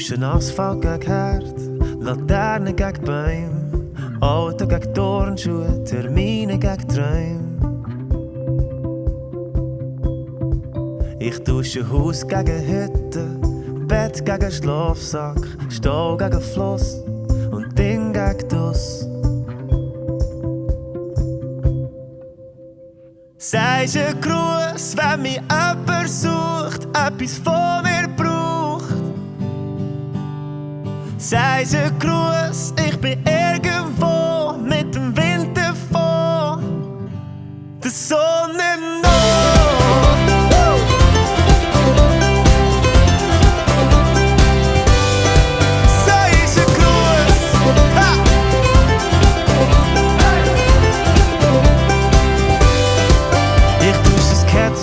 tauschen Asphalt gegen Herd, Laternen gegen Bäume, Auto gegen Turnschuhe, Termine gegen Träume. Ich tausche Haus gegen Hütte, Bett gegen Schlafsack, Stau gegen Fluss und Ding gegen Dus. Sagst ein Gruß, wenn mich jemand sucht, etwas von mir braucht. Sagst ein Gruß, ich bin irgendwo mit dem Wind davon. Der Sonne noch.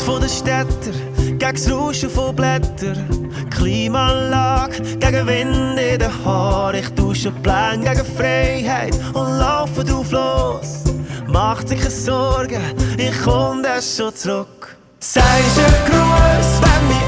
Von den Städter, gegen das Rauschen von Blättern, Klimaanlage gegen Wind in den Haaren. Ich tausche Pläne gegen Freiheit und laufe drauf los. Mach dir keine Sorgen, ich komm dann schon zurück. Sagst ein Gruß, wenn mich